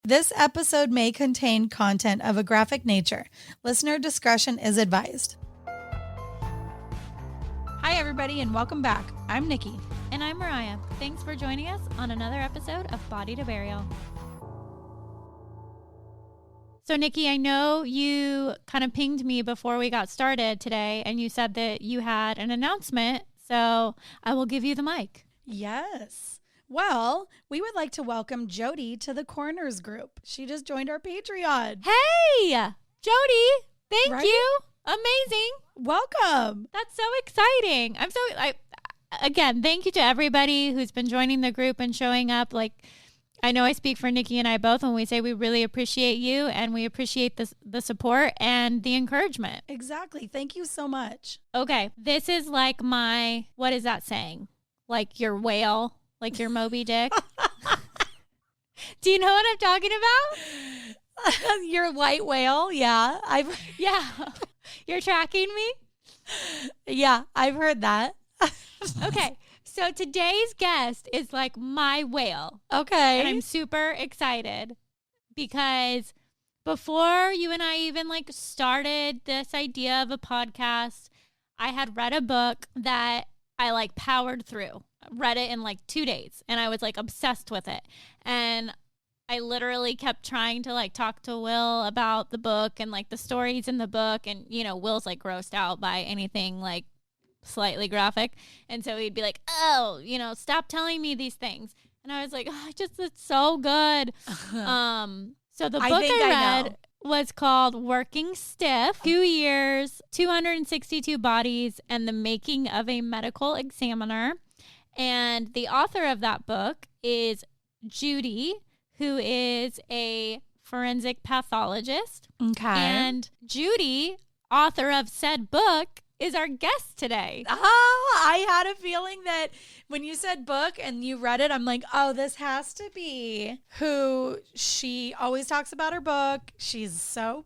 This episode may contain content of a graphic nature. Listener discretion is advised. Hi, everybody, and welcome back. I'm Nikki. And I'm Mariah. Thanks for joining us on another episode of Body to Burial. So, Nikki, I know you kind of pinged me before we got started today, and you said that you had an announcement, so I will give you the mic. Yes. Well, we would like to welcome Jody to the Corners group. She just joined our Patreon. Hey, Jody, thank Right? you. Amazing. Welcome. That's so exciting. Again, thank you to everybody who's been joining the group and showing up. I know I speak for Nikki and I both when we say we really appreciate you and we appreciate the support and the encouragement. Exactly. Thank you so much. Okay, this is like what is that saying? Like your whale, like your Moby Dick. Do you know what I'm talking about? Your white whale. Yeah. Yeah. You're tracking me? Yeah, I've heard that. Okay. So today's guest is like my whale. Okay. And I'm super excited because before you and I even started this idea of a podcast, I had read a book that I powered through. Read it in 2 days and I was obsessed with it. And I literally kept trying to talk to Will about the book and the stories in the book. And, Will's grossed out by anything slightly graphic. And so he'd be like, oh, stop telling me these things. And I was like, oh, it's so good. So the book I read was called Working Stiff, 2 years, 262 bodies, and the making of a medical examiner. And the author of that book is Judy, who is a forensic pathologist. Okay. And Judy, author of said book, is our guest today. Oh, I had a feeling that when you said book and you read it, I'm like, oh, this has to be who. She always talks about her book. She's so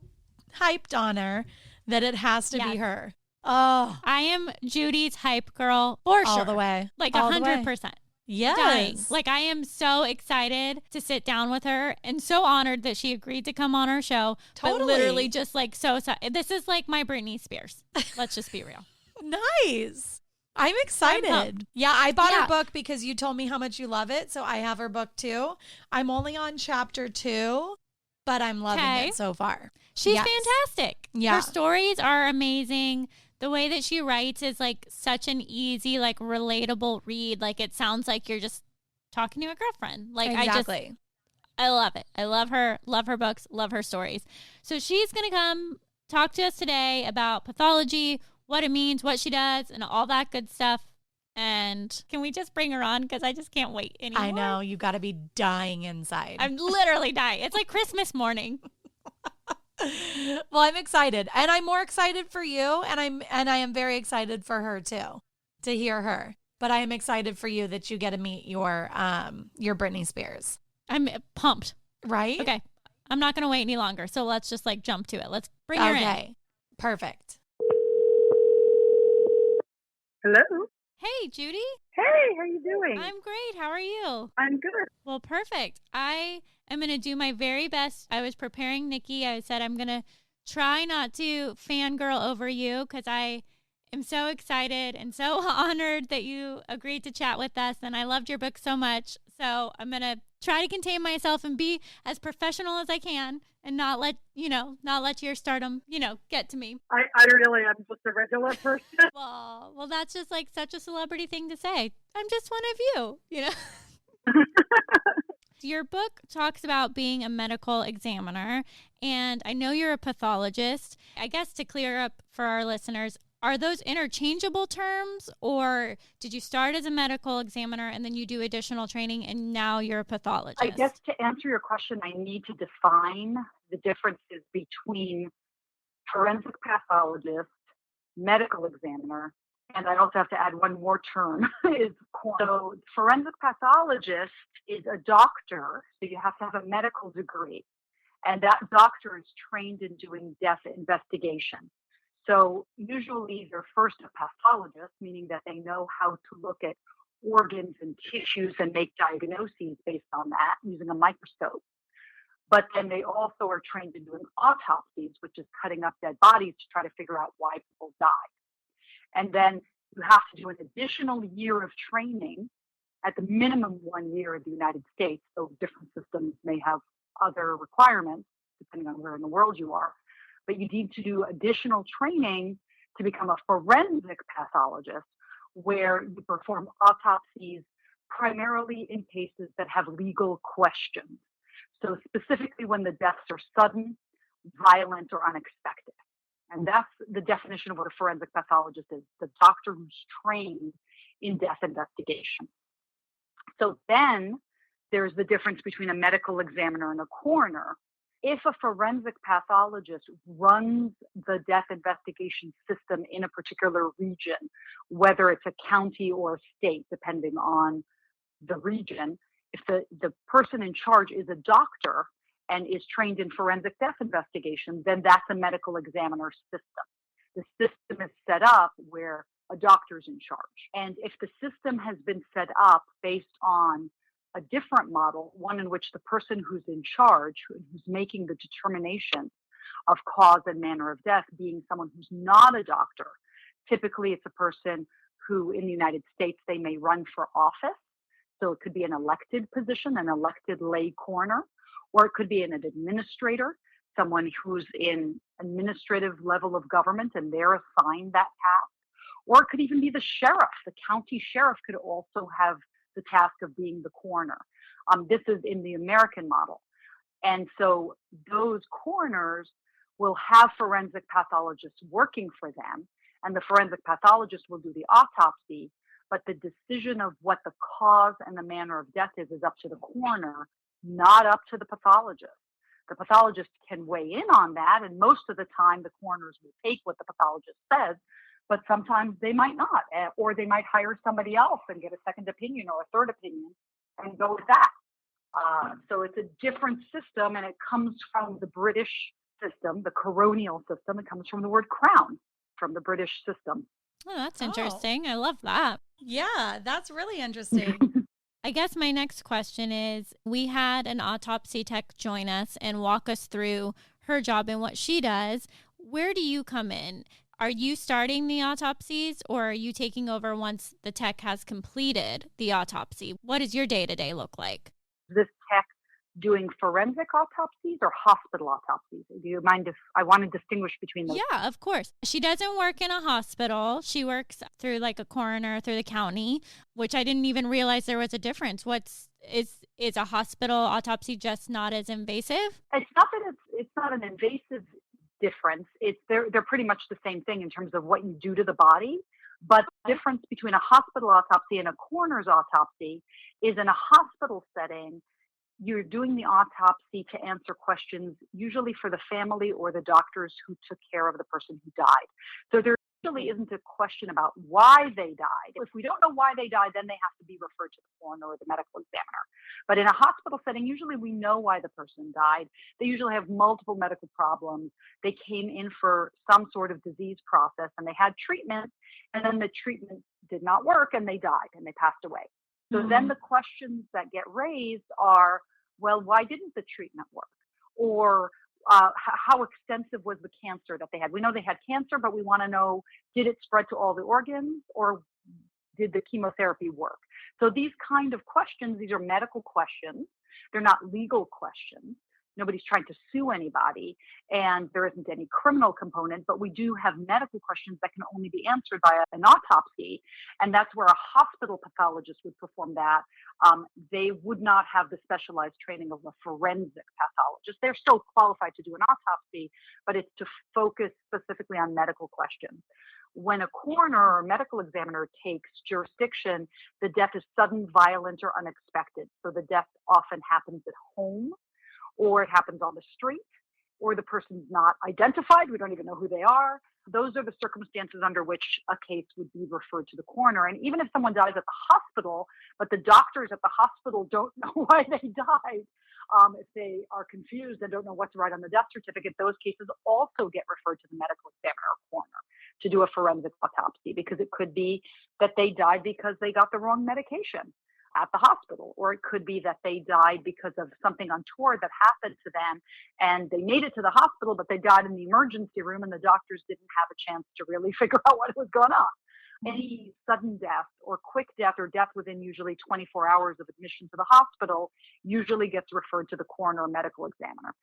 hyped on her that it has to be her. Oh, I am Judy's hype girl for sure. All the way. 100%. Yes. Dying. I am so excited to sit down with her and so honored that she agreed to come on our show. Totally. But literally just so this is my Britney Spears. Let's just be real. Nice. I'm excited. Yeah, I bought her book because you told me how much you love it. So I have her book too. I'm only on chapter 2, but I'm loving it so far. She's fantastic. Yeah. Her stories are amazing. The way that she writes is such an easy, relatable read. It sounds like you're just talking to a girlfriend. Exactly. I love it. I love her books, love her stories. So she's going to come talk to us today about pathology, what it means, what she does, and all that good stuff. And can we just bring her on? Because I just can't wait anymore. I know. You got to be dying inside. I'm literally dying. It's like Christmas morning. Well, I'm excited, and I'm more excited for you, and I am very excited for her too, to hear her. But I am excited for you that you get to meet your Britney Spears. I'm pumped. Right? Okay. I'm not going to wait any longer. So let's just jump to it. Let's bring her in. Okay. Perfect. Hello. Hey, Judy. Hey, how you doing? I'm great. How are you? I'm good. Well, perfect. I am going to do my very best. I was preparing Nikki. I said I'm going to try not to fangirl over you because I am so excited and so honored that you agreed to chat with us. And I loved your book so much. So I'm going to try to contain myself and be as professional as I can and not let your stardom, get to me. I really am just a regular person. Well, that's just such a celebrity thing to say. I'm just one of you, Your book talks about being a medical examiner, and I know you're a pathologist. I guess to clear up for our listeners, are those interchangeable terms, or did you start as a medical examiner and then you do additional training and now you're a pathologist? I guess to answer your question, I need to define the differences between forensic pathologist, medical examiner, and I also have to add one more term. So forensic pathologist is a doctor, so you have to have a medical degree, and that doctor is trained in doing death investigation. So usually they're first a pathologist, meaning that they know how to look at organs and tissues and make diagnoses based on that using a microscope. But then they also are trained in doing autopsies, which is cutting up dead bodies to try to figure out why people died. And then you have to do an additional year of training, at the minimum 1 year in the United States, though different systems may have other requirements depending on where in the world you are. But you need to do additional training to become a forensic pathologist, where you perform autopsies primarily in cases that have legal questions. So specifically when the deaths are sudden, violent, or unexpected. And that's the definition of what a forensic pathologist is, the doctor who's trained in death investigation. So then there's the difference between a medical examiner and a coroner. If a forensic pathologist runs the death investigation system in a particular region, whether it's a county or a state, depending on the region, if the person in charge is a doctor and is trained in forensic death investigation, then that's a medical examiner system. The system is set up where a doctor's in charge. And if the system has been set up based on a different model, one in which the person who's in charge, who's making the determination of cause and manner of death, being someone who's not a doctor, typically it's a person who in the United States, they may run for office. So it could be an elected position, an elected lay coroner, or it could be an administrator, someone who's in administrative level of government and they're assigned that task. Or it could even be the sheriff. The county sheriff could also have the task of being the coroner. This is in the American model. And so those coroners will have forensic pathologists working for them, and the forensic pathologist will do the autopsy, but the decision of what the cause and the manner of death is up to the coroner, not up to the pathologist. The pathologist can weigh in on that, and most of the time the coroners will take what the pathologist says, but sometimes they might not, or they might hire somebody else and get a second opinion or a third opinion and go with that. So it's a different system, and it comes from the British system, the coronial system. It comes from the word crown, from the British system. Oh, that's interesting. I love that. Yeah, that's really interesting. I guess my next question is, we had an autopsy tech join us and walk us through her job and what she does. Where do you come in? Are you starting the autopsies, or are you taking over once the tech has completed the autopsy? What does your day-to-day look like? This tech doing forensic autopsies or hospital autopsies? Do you mind if I want to distinguish between those? Yeah, of course. She doesn't work in a hospital. She works through like a coroner, through the county, which I didn't even realize there was a difference. Is a hospital autopsy just not as invasive? It's not that it's not an invasive difference. They're pretty much the same thing in terms of what you do to the body. But the difference between a hospital autopsy and a coroner's autopsy is, in a hospital setting, you're doing the autopsy to answer questions, usually for the family or the doctors who took care of the person who died. So there really isn't a question about why they died. If we don't know why they died, then they have to be referred to the coroner or the medical examiner. But in a hospital setting, usually we know why the person died. They usually have multiple medical problems. They came in for some sort of disease process and they had treatment, and then the treatment did not work and they died and they passed away. So then the questions that get raised are, well, why didn't the treatment work? Or how extensive was the cancer that they had? We know they had cancer, but we want to know, did it spread to all the organs, or did the chemotherapy work? So these kind of questions, these are medical questions. They're not legal questions. Nobody's trying to sue anybody, and there isn't any criminal component, but we do have medical questions that can only be answered by an autopsy, and that's where a hospital pathologist would perform that. They would not have the specialized training of a forensic pathologist. They're still qualified to do an autopsy, but it's to focus specifically on medical questions. When a coroner or medical examiner takes jurisdiction, the death is sudden, violent, or unexpected. So the death often happens at home, or it happens on the street, or the person's not identified. We don't even know who they are. Those are the circumstances under which a case would be referred to the coroner. And even if someone dies at the hospital, but the doctors at the hospital don't know why they died, if they are confused and don't know what to write on the death certificate, those cases also get referred to the medical examiner or coroner to do a forensic autopsy, because it could be that they died because they got the wrong medication. at the hospital, or it could be that they died because of something untoward that happened to them and they made it to the hospital, but they died in the emergency room and the doctors didn't have a chance to really figure out what was going on. Any sudden death or quick death or death within usually 24 hours of admission to the hospital usually gets referred to the coroner or medical examiner.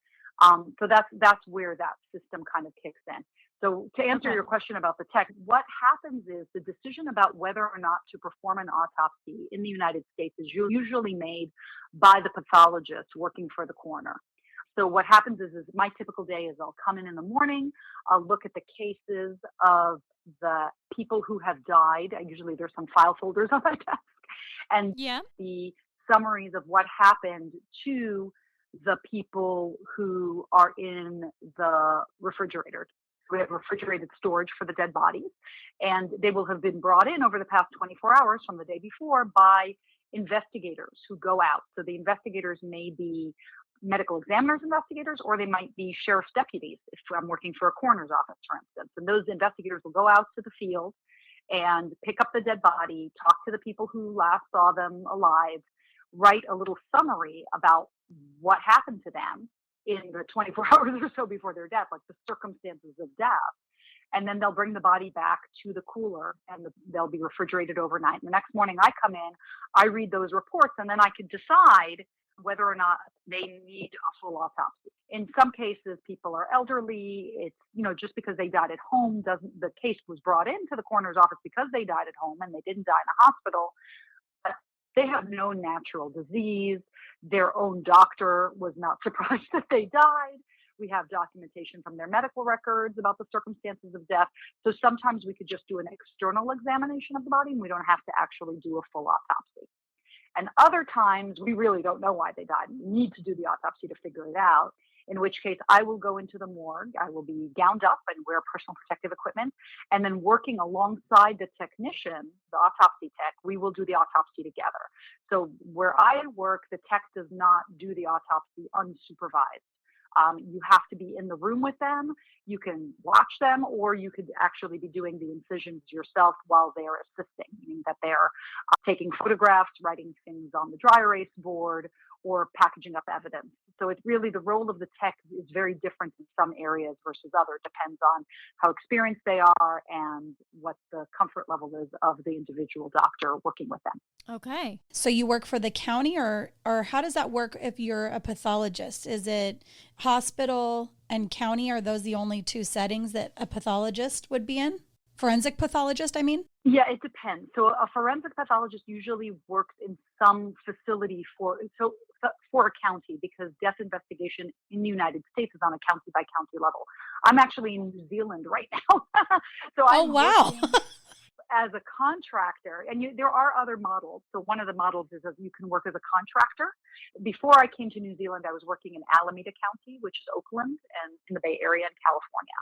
So that's where that system kind of kicks in. So to answer your question about the tech, what happens is the decision about whether or not to perform an autopsy in the United States is usually made by the pathologist working for the coroner. So what happens is my typical day is I'll come in the morning, I'll look at the cases of the people who have died. Usually there's some file folders on my desk, and the summaries of what happened to the people who are in the refrigerator. We have refrigerated storage for the dead bodies, and they will have been brought in over the past 24 hours from the day before by investigators who go out. So the investigators may be medical examiners investigators, or they might be sheriff's deputies if I'm working for a coroner's office, for instance. And those investigators will go out to the field and pick up the dead body, talk to the people who last saw them alive, write a little summary about what happened to them in the 24 hours or so before their death, like the circumstances of death. And then they'll bring the body back to the cooler and they'll be refrigerated overnight. And the next morning I come in, I read those reports, and then I can decide whether or not they need a full autopsy. In some cases, people are elderly. It's, just because they died at home the case was brought into the coroner's office because they died at home and they didn't die in a hospital. But they have no natural disease. Their own doctor was not surprised that they died. We have documentation from their medical records about the circumstances of death. So sometimes we could just do an external examination of the body and we don't have to actually do a full autopsy. And other times we really don't know why they died. We need to do the autopsy to figure it out, in which case I will go into the morgue. I will be gowned up and wear personal protective equipment. And then working alongside the technician, the autopsy tech, we will do the autopsy together. So where I work, the tech does not do the autopsy unsupervised. You have to be in the room with them. You can watch them, or you could actually be doing the incisions yourself while they're assisting, meaning that they're taking photographs, writing things on the dry erase board, or packaging up evidence. So it's really the role of the tech is very different in some areas versus others. Depends on how experienced they are and what the comfort level is of the individual doctor working with them. Okay. So you work for the county, or how does that work if you're a pathologist? Is it hospital and county? Are those the only two settings that a pathologist would be in? Forensic pathologist, I mean? Yeah, it depends. So a forensic pathologist usually works in some facility for a county, because death investigation in the United States is on a county by county level. I'm actually in New Zealand right now. So I'm working as a contractor, and there are other models. So one of the models is that you can work as a contractor. Before I came to New Zealand, I was working in Alameda County, which is Oakland, and in the Bay Area in California.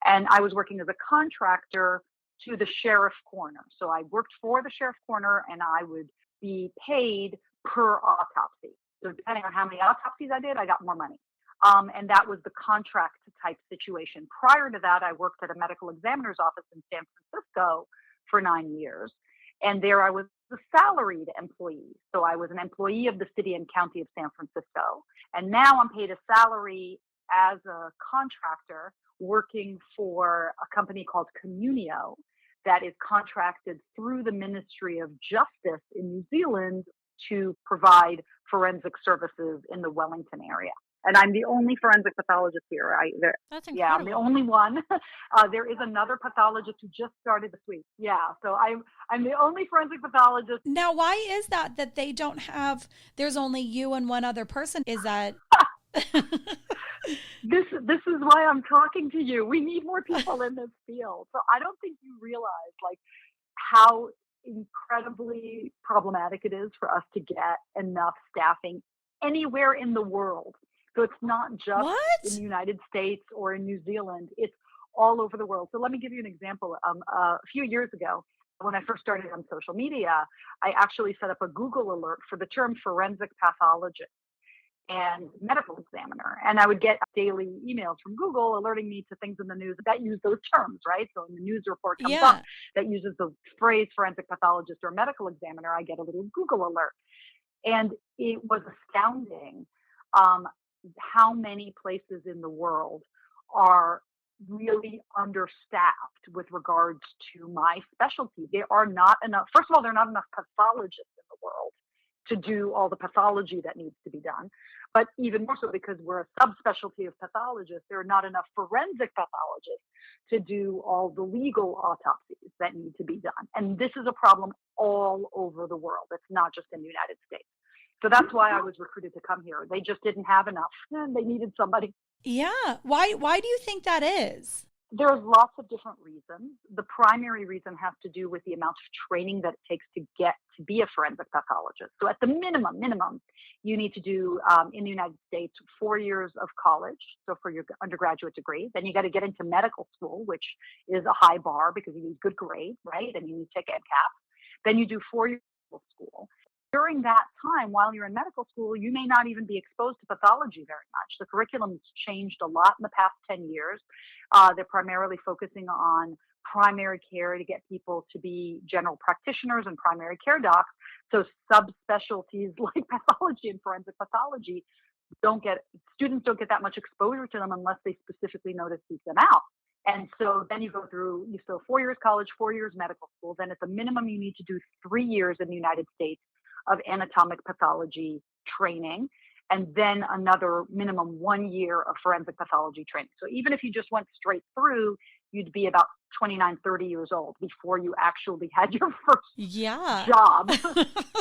And I was working as a contractor to the sheriff coroner. So I worked for the sheriff coroner, and I would be paid per autopsy. So depending on how many autopsies I did, I got more money. And that was the contract type situation. Prior to that, I worked at a medical examiner's office in San Francisco for 9 years. And there I was a salaried employee. So I was an employee of the city and county of San Francisco. And now I'm paid a salary as a contractor working for a company called Communio that is contracted through the Ministry of Justice in New Zealand to provide forensic services in the Wellington area. And I'm the only forensic pathologist here. That's incredible. Yeah, I'm the only one. There is another pathologist who just started this week. Yeah, so I'm the only forensic pathologist. Now, why is that they don't have, there's only you and one other person? Is that... This is why I'm talking to you. We need more people in this field. So I don't think you realize how incredibly problematic it is for us to get enough staffing anywhere in the world. So it's not just in the United States or in New Zealand. It's all over the world. So let me give you an example. A few years ago, when I first started on social media, I actually set up a Google alert for the term forensic pathologist. and medical examiner. And I would get daily emails from Google alerting me to things in the news that use those terms, right? So when the news report comes up that uses the phrase forensic pathologist or medical examiner, I get a little Google alert. And it was astounding how many places in the world are really understaffed with regards to my specialty. There are not enough, first of all, there are not enough pathologists in the world to do all the pathology that needs to be done. But even more so because we're a subspecialty of pathologists, there are not enough forensic pathologists to do all the legal autopsies that need to be done. And this is a problem all over the world. It's not just in the United States. So that's why I was recruited to come here. They just didn't have enough. They needed somebody. Yeah. Why do you think that is? There's lots of different reasons. The primary reason has to do with the amount of training that it takes to get to be a forensic pathologist. So at the minimum, you need to do, in the United States, 4 years of college. So for your undergraduate degree, then you got to get into medical school, which is a high bar because you need good grades, right? And you need to take MCAT. Then you do 4 years of school. During that time, while you're in medical school, you may not even be exposed to pathology very much. The curriculum's changed a lot in the past 10 years. They're primarily focusing on primary care to get people to be general practitioners and primary care docs. So subspecialties like pathology and forensic pathology students don't get that much exposure to them unless they specifically know to seek them out. And so then you still 4 years college, 4 years medical school. Then at the minimum, you need to do 3 years in the United States of anatomic pathology training, and then another minimum 1 year of forensic pathology training. So even if you just went straight through, you'd be about 29, 30 years old before you actually had your first job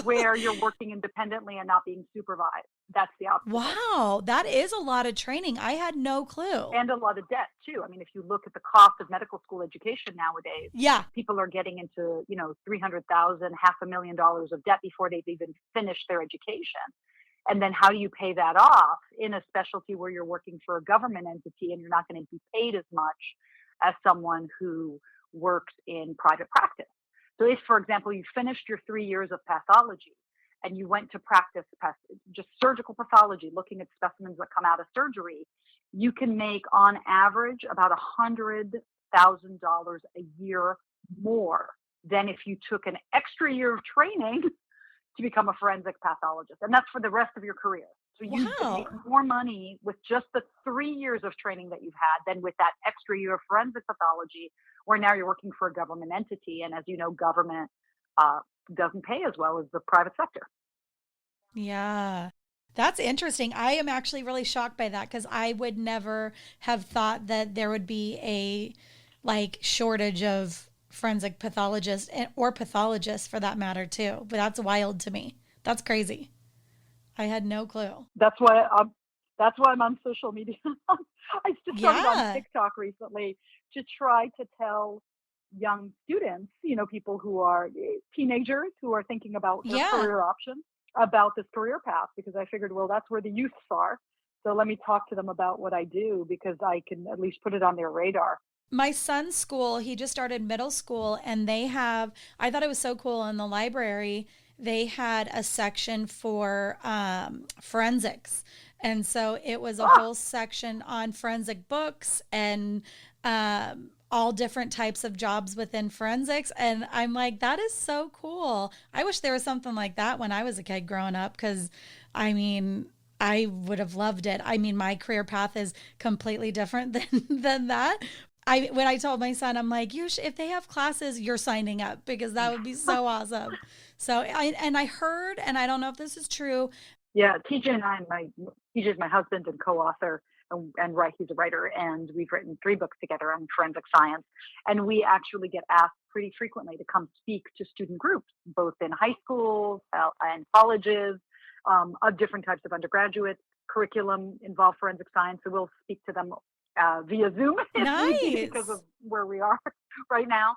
where you're working independently and not being supervised. That's the opposite. Wow, that is a lot of training. I had no clue. And a lot of debt too. I mean, if you look at the cost of medical school education nowadays, people are getting into, $300,000, $500,000 of debt before they've even finished their education. And then how do you pay that off in a specialty where you're working for a government entity and you're not going to be paid as much as someone who works in private practice? So if, for example, you finished your 3 years of pathology and you went to practice just surgical pathology, looking at specimens that come out of surgery, you can make on average about $100,000 a year more than if you took an extra year of training to become a forensic pathologist. And that's for the rest of your career. So you make more money with just the 3 years of training that you've had than with that extra year of forensic pathology, where now you're working for a government entity. And as you know, government doesn't pay as well as the private sector. Yeah, that's interesting. I am actually really shocked by that because I would never have thought that there would be a shortage of forensic pathologists or pathologists for that matter too. But that's wild to me. That's crazy. I had no clue. That's why I'm on social media. I just started on TikTok recently to try to tell young students, people who are teenagers who are thinking about their career options, about this career path, because I figured, well, that's where the youths are. So let me talk to them about what I do because I can at least put it on their radar. My son's school, he just started middle school, and I thought it was so cool in the library, they had a section for forensics. And so it was a whole section on forensic books and all different types of jobs within forensics. And I'm like, that is so cool. I wish there was something like that when I was a kid growing up, because I would have loved it. My career path is completely different than that. When I told my son, I'm like, if they have classes, you're signing up, because that would be so awesome. So I heard, and I don't know if this is true. Yeah, TJ and I, TJ is my husband and co-author, and he's a writer, and we've written 3 books together on forensic science. And we actually get asked pretty frequently to come speak to student groups, both in high schools and colleges, of different types of undergraduate curriculum involve forensic science. So we'll speak to them via Zoom because of where we are right now.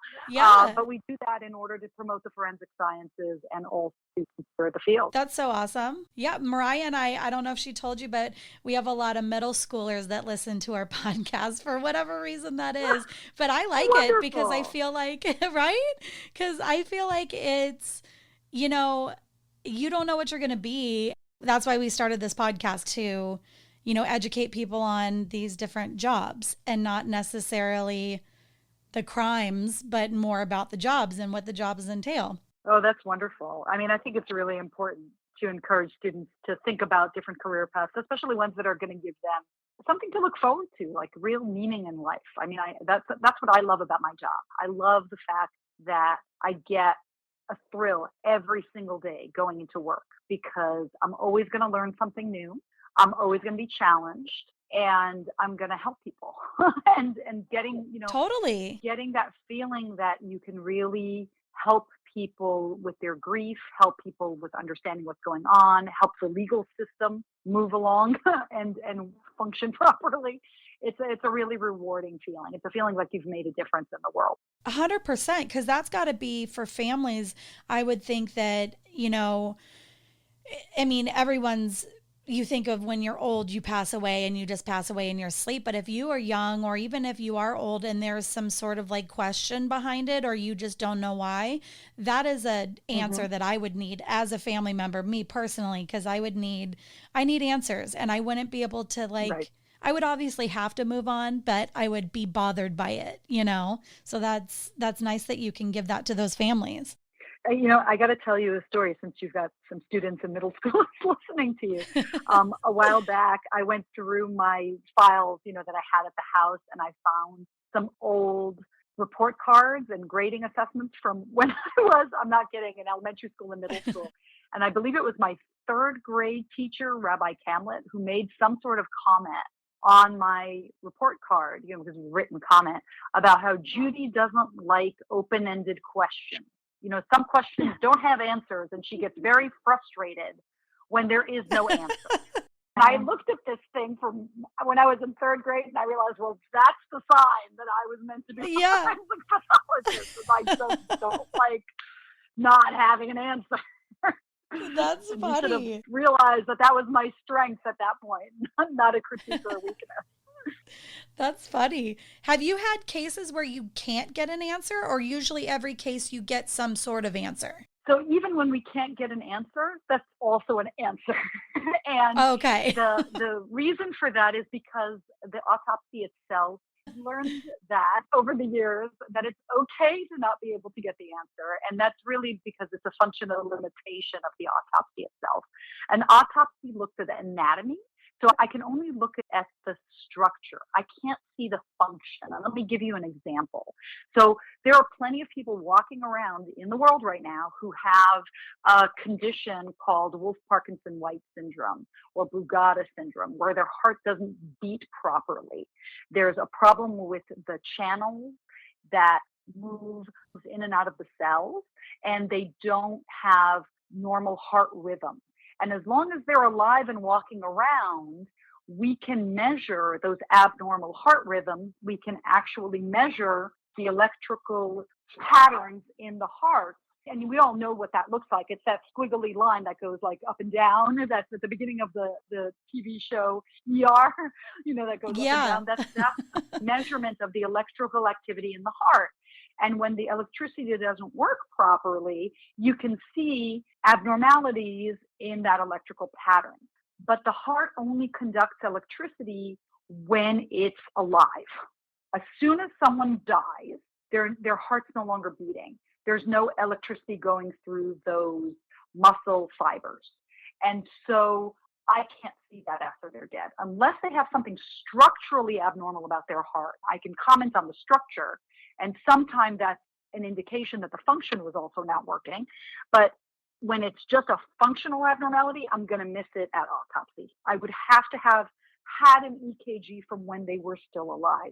But we do that in order to promote the forensic sciences and all students for the field. That's so awesome. Yeah, Mariah and I don't know if she told you, but we have a lot of middle schoolers that listen to our podcast for whatever reason that is. But I like it because I feel like, right? Because I feel like it's, you don't know what you're going to be. That's why we started this podcast to, educate people on these different jobs and not necessarily the crimes, but more about the jobs and what the jobs entail. Oh, that's wonderful. I mean, I think it's really important to encourage students to think about different career paths, especially ones that are going to give them something to look forward to, like real meaning in life. I mean, that's what I love about my job. I love the fact that I get a thrill every single day going into work because I'm always going to learn something new. I'm always going to be challenged, and I'm going to help people and getting, Totally. getting that feeling that you can really help people with their grief, help people with understanding what's going on, help the legal system move along and function properly. It's a really rewarding feeling. It's a feeling like you've made a difference in the world. 100%, because that's got to be for families. I would think that, you think of when you're old, you pass away and you just pass away in your sleep. But if you are young, or even if you are old and there's some sort of like question behind it, or you just don't know why, that is an answer that I would need as a family member, me personally, because I need answers, and I wouldn't be able to Right. I would obviously have to move on, but I would be bothered by it, So that's nice that you can give that to those families. I got to tell you a story since you've got some students in middle school listening to you. A while back, I went through my files, that I had at the house, and I found some old report cards and grading assessments from when I'm not kidding, in elementary school and middle school. And I believe it was my third grade teacher, Rabbi Camlet, who made some sort of comment on my report card, because it was a written comment about how Judy doesn't like open-ended questions. Some questions don't have answers, and she gets very frustrated when there is no answer. And I looked at this thing from when I was in third grade, and I realized, well, that's the sign that I was meant to be a forensic pathologist. I just don't like not having an answer. That's You funny. should have realized that was my strength at that point, not a critique or a weakness. That's funny. Have you had cases where you can't get an answer, or usually every case you get some sort of answer? So even when we can't get an answer, that's also an answer. And okay. the reason for that is because the autopsy itself learned that over the years that it's okay to not be able to get the answer. And that's really because it's a function of the limitation of the autopsy itself. An autopsy looks at the anatomy. So I can only look at the structure. I can't see the function. And let me give you an example. So there are plenty of people walking around in the world right now who have a condition called Wolff-Parkinson-White syndrome or Brugada syndrome, where their heart doesn't beat properly. There's a problem with the channels that move in and out of the cells, and they don't have normal heart rhythm. And as long as they're alive and walking around, we can measure those abnormal heart rhythms. We can actually measure the electrical patterns in the heart. And we all know what that looks like. It's that squiggly line that goes like up and down. That's at the beginning of the TV show ER, that goes up and down. That's measurement of the electrical activity in the heart. And when the electricity doesn't work properly, you can see abnormalities in that electrical pattern. But the heart only conducts electricity when it's alive. As soon as someone dies, their heart's no longer beating. There's no electricity going through those muscle fibers. And so I can't see that after they're dead. Unless they have something structurally abnormal about their heart, I can comment on the structure. And sometimes that's an indication that the function was also not working. But when it's just a functional abnormality, I'm going to miss it at autopsy. I would have to have had an EKG from when they were still alive.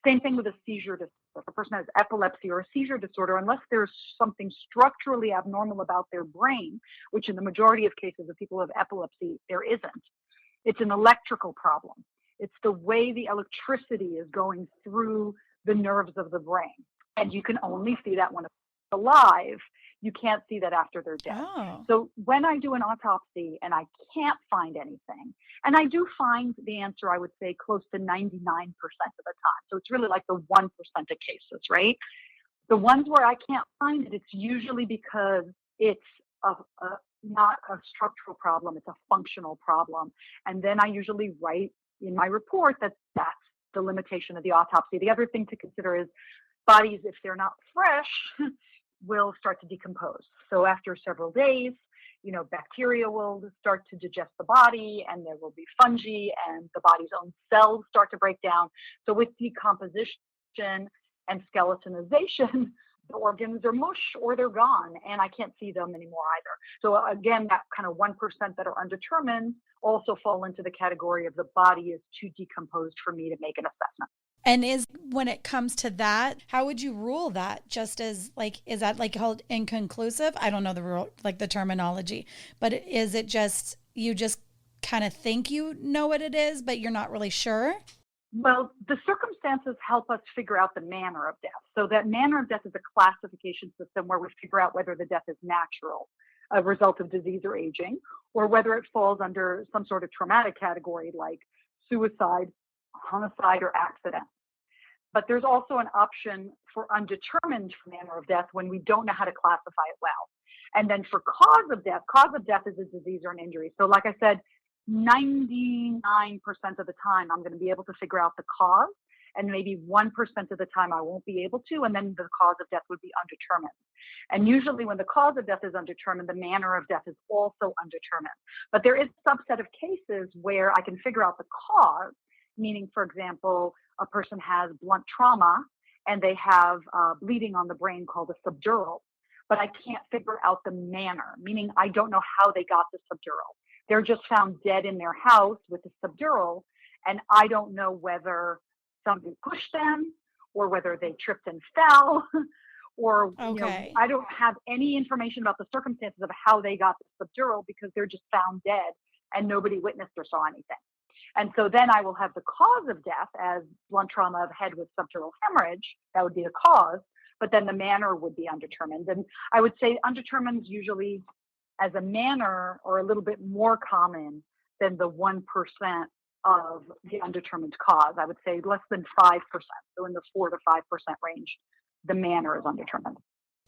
Same thing with a seizure disorder. If a person has epilepsy or a seizure disorder, unless there's something structurally abnormal about their brain, which in the majority of cases of people who have epilepsy, there isn't. It's an electrical problem. It's the way the electricity is going through the nerves of the brain. And you can only see that when it's alive. You can't see that after they're dead. Oh. So when I do an autopsy and I can't find anything, and I do find the answer, I would say close to 99% of the time. So it's really like the 1% of cases, right? The ones where I can't find it, it's usually because it's not a structural problem, it's a functional problem. And then I usually write in my report that that's the limitation of the autopsy. The other thing to consider is bodies, if they're not fresh, will start to decompose. So after several days, bacteria will start to digest the body, and there will be fungi, and the body's own cells start to break down. So with decomposition and skeletonization, the organs are mush or they're gone, and I can't see them anymore either. So again, that kind of 1% that are undetermined also fall into the category of the body is too decomposed for me to make an assessment. And when it comes to that, how would you rule that? Just as is that called inconclusive? I don't know the terminology, but is it just, you just kind of think you know what it is, but you're not really sure? Well, the circumstances help us figure out the manner of death. So that manner of death is a classification system where we figure out whether the death is natural, a result of disease or aging, or whether it falls under some sort of traumatic category like suicide, homicide, or accident. But there's also an option for undetermined manner of death when we don't know how to classify it well. And then for cause of death is a disease or an injury. So like I said, 99% of the time I'm going to be able to figure out the cause, and maybe 1% of the time I won't be able to, and then the cause of death would be undetermined. And usually when the cause of death is undetermined, the manner of death is also undetermined. But there is a subset of cases where I can figure out the cause, meaning, for example, a person has blunt trauma and they have bleeding on the brain called a subdural, but I can't figure out the manner, meaning I don't know how they got the subdural. They're just found dead in their house with a subdural, and I don't know whether somebody pushed them or whether they tripped and fell or I don't have any information about the circumstances of how they got the subdural because they're just found dead and nobody witnessed or saw anything. And so then I will have the cause of death as blunt trauma of head with subdural hemorrhage. That would be the cause, but then the manner would be undetermined. And I would say undetermined usually as a manner or a little bit more common than the 1% of the undetermined cause. I would say less than 5%. So in the 4 to 5% range, the manner is undetermined.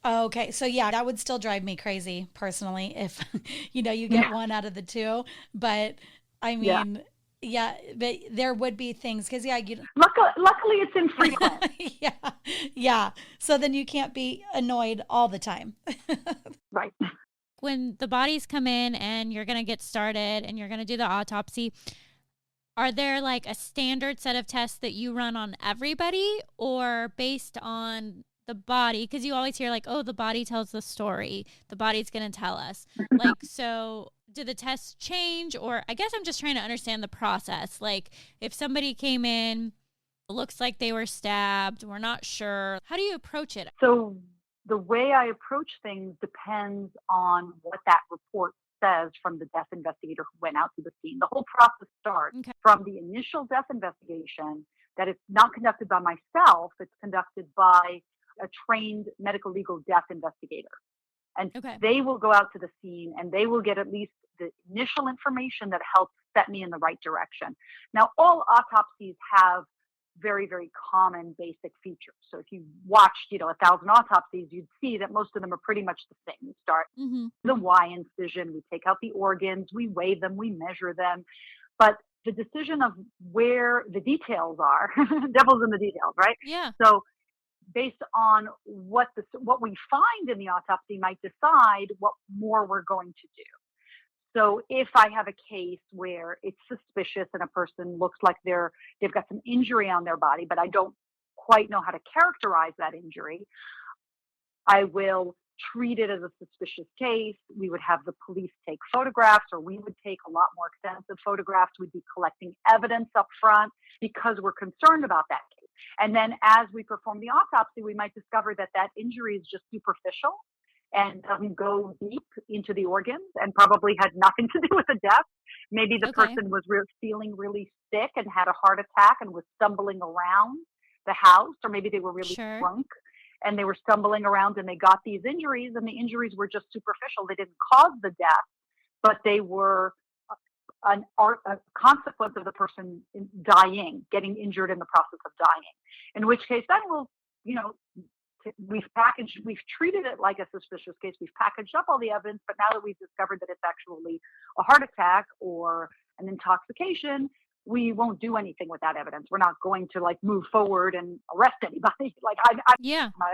Okay. So yeah, that would still drive me crazy personally if, you get one out of the two, but I mean, yeah, but there would be things because luckily it's infrequent. Yeah. So then you can't be annoyed all the time. Right. When the bodies come in and you're going to get started and you're going to do the autopsy, are there a standard set of tests that you run on everybody, or based on the body? Because you always hear the body tells the story. The body's going to tell us. So do the tests change? Or I guess I'm just trying to understand the process. If somebody came in, looks like they were stabbed, we're not sure. How do you approach it? So the way I approach things depends on what that report says from the death investigator who went out to the scene. The whole process starts from the initial death investigation that is not conducted by myself. It's conducted by a trained medical legal death investigator. And they will go out to the scene and they will get at least the initial information that helps set me in the right direction. Now, all autopsies have very, very common basic features. So if you watched, 1,000 autopsies, you'd see that most of them are pretty much the same. We start the Y incision, we take out the organs, we weigh them, we measure them. But the decision of where the details are, devil's in the details, right? Yeah. So based on what we find in the autopsy might decide what more we're going to do. So if I have a case where it's suspicious and a person looks like they've got some injury on their body, but I don't quite know how to characterize that injury, I will treat it as a suspicious case. We would have the police take photographs, or we would take a lot more extensive photographs. We'd be collecting evidence up front because we're concerned about that case. And then as we perform the autopsy, we might discover that injury is just superficial and doesn't go deep into the organs and probably had nothing to do with the death. Maybe the person was feeling really sick and had a heart attack and was stumbling around the house, or maybe they were really drunk and they were stumbling around and they got these injuries, and the injuries were just superficial. They didn't cause the death, but they were a consequence of the person getting injured in the process of dying. In which case, then we'll, we've treated it like a suspicious case. We've packaged up all the evidence, but now that we've discovered that it's actually a heart attack or an intoxication, we won't do anything with that evidence. We're not going to like move forward and arrest anybody. Like Yeah. I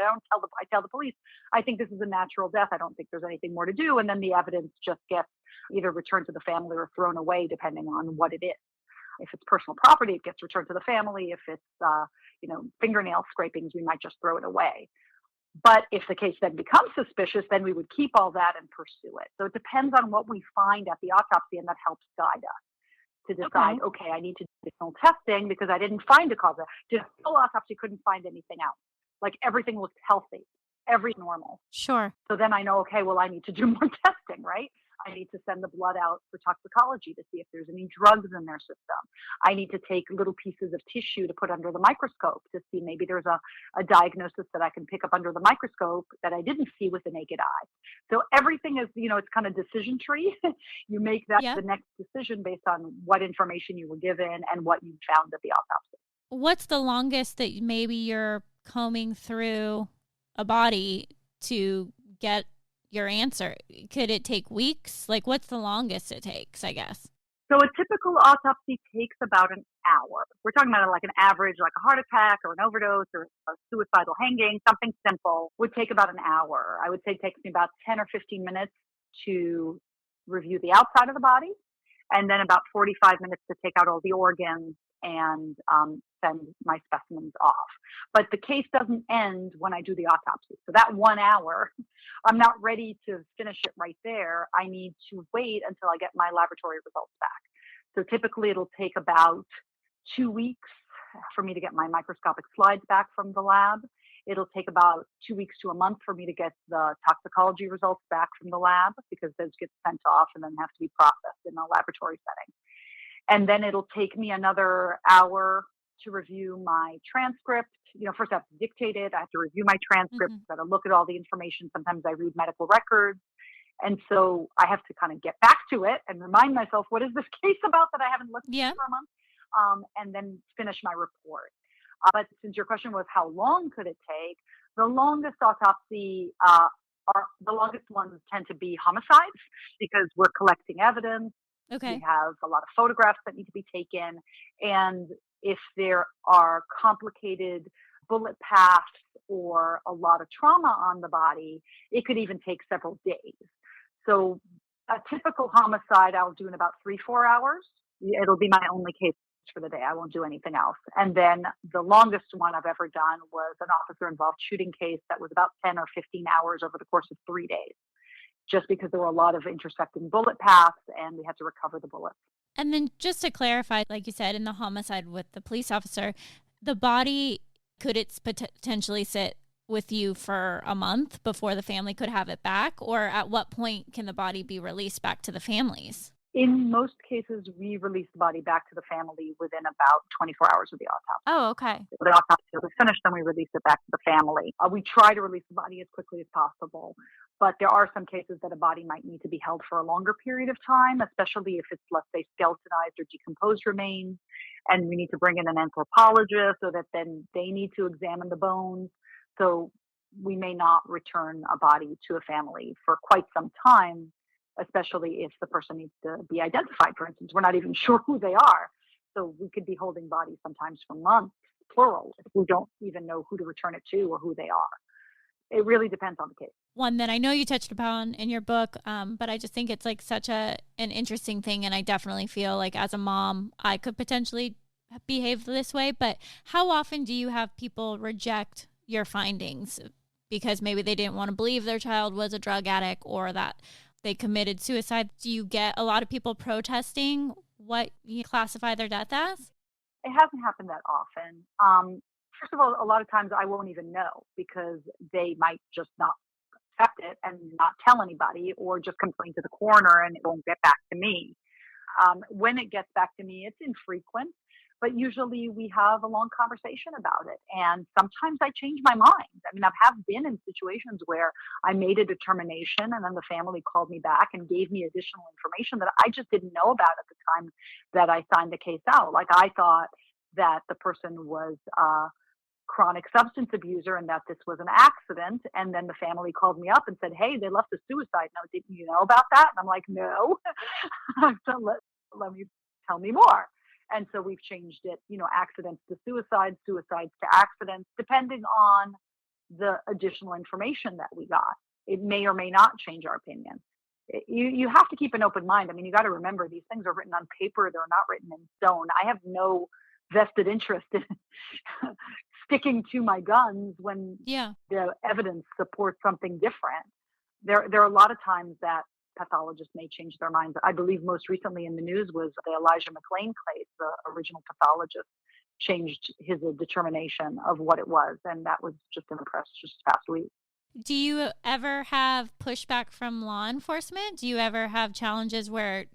tell the police, I think this is a natural death. I don't think there's anything more to do. And then the evidence just gets either returned to the family or thrown away, depending on what it is. If it's personal property, it gets returned to the family. If it's, fingernail scrapings, we might just throw it away. But if the case then becomes suspicious, then we would keep all that and pursue it. So it depends on what we find at the autopsy, and that helps guide us to decide, okay, I need to do additional testing because I didn't find a cause. Did a full autopsy, couldn't find anything else. Like everything looked healthy, everything normal. Sure. So then I know, okay, well, I need to do more testing, right? I need to send the blood out for toxicology to see if there's any drugs in their system. I need to take little pieces of tissue to put under the microscope to see maybe there's a diagnosis that I can pick up under the microscope that I didn't see with the naked eye. So everything is, it's kind of decision tree. You make that the next decision based on what information you were given and what you found at the autopsy. What's the longest that maybe you're combing through a body to get your answer? Could it take weeks? Like, what's the longest it takes, I guess? So a typical autopsy takes about an hour. We're talking about like an average, like a heart attack or an overdose or a suicidal hanging, something simple would take about an hour. I would say it takes me about 10 or 15 minutes to review the outside of the body, and then about 45 minutes to take out all the organs and send my specimens off. But the case doesn't end when I do the autopsy. So that 1 hour, I'm not ready to finish it right there. I need to wait until I get my laboratory results back. So typically it'll take about 2 weeks for me to get my microscopic slides back from the lab. It'll take about 2 weeks to a month for me to get the toxicology results back from the lab, because those get sent off and then have to be processed in a laboratory setting. And then it'll take me another hour to review my transcript. First I have to dictate it. I have to review my transcript. I've got to look at all the information. Sometimes I read medical records. And so I have to kind of get back to it and remind myself, what is this case about that I haven't looked at for a month? And then finish my report. But since your question was how long could it take, the longest autopsy, the longest ones tend to be homicides, because we're collecting evidence. Okay. We have a lot of photographs that need to be taken. And if there are complicated bullet paths or a lot of trauma on the body, it could even take several days. So a typical homicide I'll do in about 3-4 hours. It'll be my only case for the day. I won't do anything else. And then the longest one I've ever done was an officer-involved shooting case that was about 10 or 15 hours over the course of 3 days, just because there were a lot of intersecting bullet paths and we had to recover the bullets. And then just to clarify, like you said, in the homicide with the police officer, the body, could it potentially sit with you for a month before the family could have it back? Or at what point can the body be released back to the families? In most cases, we release the body back to the family within about 24 hours of the autopsy. Oh, okay. When the autopsy is finished, then we release it back to the family. We try to release the body as quickly as possible, but there are some cases that a body might need to be held for a longer period of time, especially if it's, let's say, skeletonized or decomposed remains, and we need to bring in an anthropologist so that then they need to examine the bones. So we may not return a body to a family for quite some time, especially if the person needs to be identified. For instance, we're not even sure who they are. So we could be holding bodies sometimes for months, plural, if we don't even know who to return it to or who they are. It really depends on the case. One that I know you touched upon in your book, but I just think it's like such an interesting thing. And I definitely feel like as a mom, I could potentially behave this way. But how often do you have people reject your findings because maybe they didn't want to believe their child was a drug addict or that they committed suicide? Do you get a lot of people protesting what you classify their death as? It hasn't happened that often. First of all, a lot of times I won't even know because they might just not accept it and not tell anybody, or just complain to the coroner and it won't get back to me. When it gets back to me, it's infrequent, but usually we have a long conversation about it. And sometimes I change my mind. I mean, I have been in situations where I made a determination and then the family called me back and gave me additional information that I just didn't know about at the time that I signed the case out. Like I thought that the person was chronic substance abuser and that this was an accident. And then the family called me up and said, hey, they left a suicide note. Didn't you know about that? And I'm like, no. So let me tell me more. And so we've changed it, accidents to suicides, suicides to accidents, depending on the additional information that we got. It may or may not change our opinion. You have to keep an open mind. I mean, you got to remember these things are written on paper. They're not written in stone. I have no vested interest in sticking to my guns when the evidence supports something different. There are a lot of times that pathologists may change their minds. I believe most recently in the news was the Elijah McClain case. The original pathologist changed his determination of what it was, and that was just in the press just past week. Do you ever have pushback from law enforcement? Do you ever have challenges where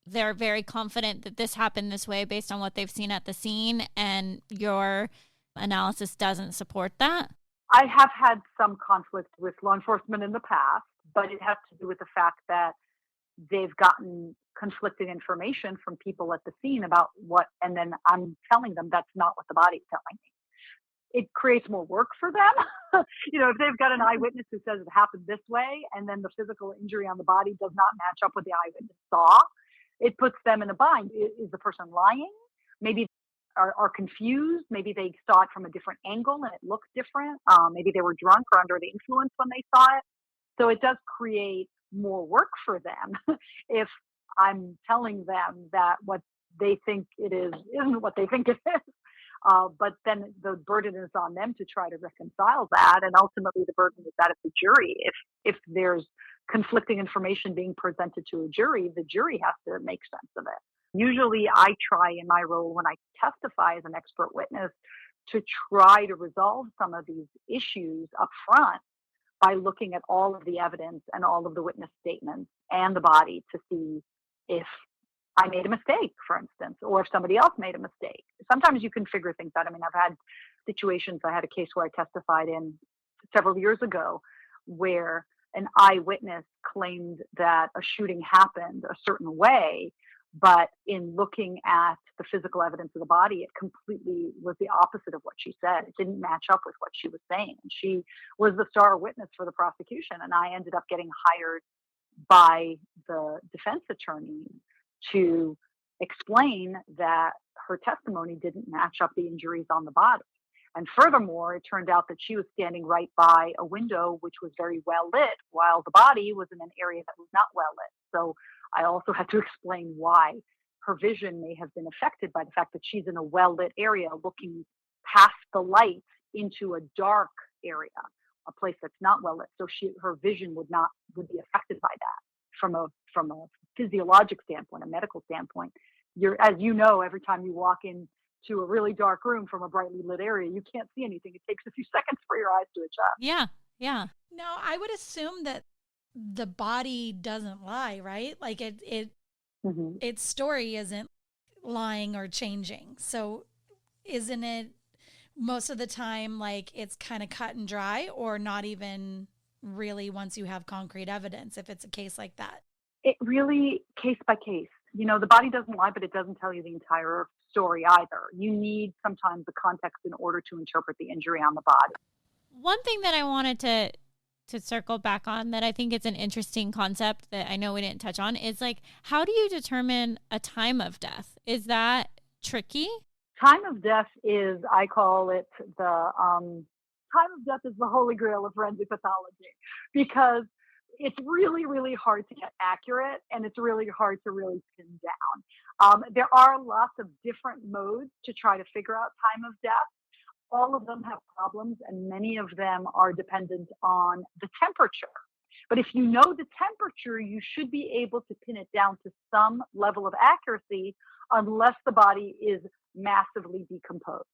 they're very confident that this happened this way based on what they've seen at the scene and your analysis doesn't support that? I have had some conflict with law enforcement in the past, but it has to do with the fact that they've gotten conflicting information from people at the scene about what, and then I'm telling them that's not what the body's telling me. It creates more work for them. If they've got an eyewitness who says it happened this way, and then the physical injury on the body does not match up what the eyewitness saw, it puts them in a bind. Is the person lying? Maybe are confused. Maybe they saw it from a different angle and it looked different. Maybe they were drunk or under the influence when they saw it. So it does create more work for them if I'm telling them that what they think it is isn't what they think it is. But then the burden is on them to try to reconcile that. And ultimately the burden is that of the jury. If there's conflicting information being presented to a jury, the jury has to make sense of it. Usually I try in my role when I testify as an expert witness to try to resolve some of these issues up front by looking at all of the evidence and all of the witness statements and the body to see if I made a mistake, for instance, or if somebody else made a mistake. Sometimes you can figure things out. I mean, I've had situations, I had a case where I testified in several years ago where an eyewitness claimed that a shooting happened a certain way, but in looking at the physical evidence of the body, it completely was the opposite of what she said. It didn't match up with what she was saying. And she was the star witness for the prosecution, and I ended up getting hired by the defense attorney to explain that her testimony didn't match up the injuries on the body. And furthermore, it turned out that she was standing right by a window which was very well lit, while the body was in an area that was not well lit. So I also had to explain why her vision may have been affected by the fact that she's in a well lit area looking past the light into a dark area, a place that's not well lit. So her vision would be affected by that from a physiologic standpoint, a medical standpoint. As you know, every time you walk into a really dark room from a brightly lit area, you can't see anything. It takes a few seconds for your eyes to adjust. Yeah. No, I would assume that the body doesn't lie, right? Like its story isn't lying or changing. So isn't it most of the time like it's kind of cut and dry, or not even really once you have concrete evidence if it's a case like that? It really case by case. The body doesn't lie, but it doesn't tell you the entire story either. You need sometimes the context in order to interpret the injury on the body. One thing that I wanted to circle back on that I think is an interesting concept that I know we didn't touch on is like, how do you determine a time of death? Is that tricky? Time of death is, I call it time of death is the holy grail of forensic pathology, because it's really, really hard to get accurate, and it's really hard to really pin down. There are lots of different modes to try to figure out time of death. All of them have problems, and many of them are dependent on the temperature. But if you know the temperature, you should be able to pin it down to some level of accuracy, unless the body is massively decomposed.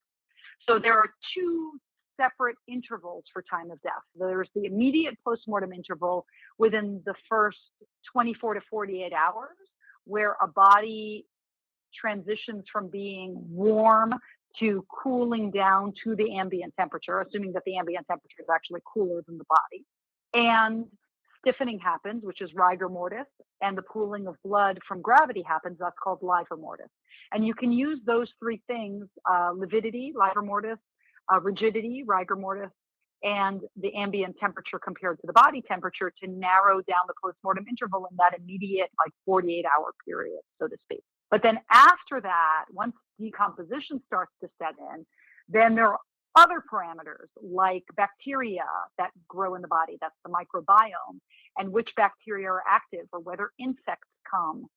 So there are two separate intervals for time of death. There's the immediate postmortem interval within the first 24 to 48 hours, where a body transitions from being warm to cooling down to the ambient temperature, assuming that the ambient temperature is actually cooler than the body. And stiffening happens, which is rigor mortis, and the pooling of blood from gravity happens. That's called livor mortis. And you can use those three things, lividity, livor mortis, rigidity, rigor mortis, and the ambient temperature compared to the body temperature to narrow down the postmortem interval in that immediate, like 48-hour period, so to speak. But then after that, once decomposition starts to set in, then there are other parameters like bacteria that grow in the body, that's the microbiome, and which bacteria are active, or whether insects come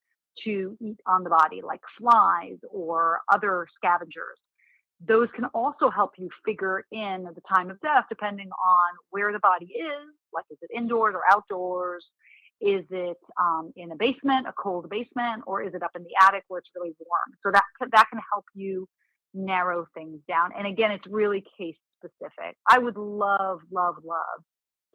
to eat on the body, like flies or other scavengers. Those can also help you figure in the time of death depending on where the body is, like is it indoors or outdoors? Is it in a basement, a cold basement, or is it up in the attic where it's really warm? So that can help you narrow things down. And again, it's really case specific. I would love, love, love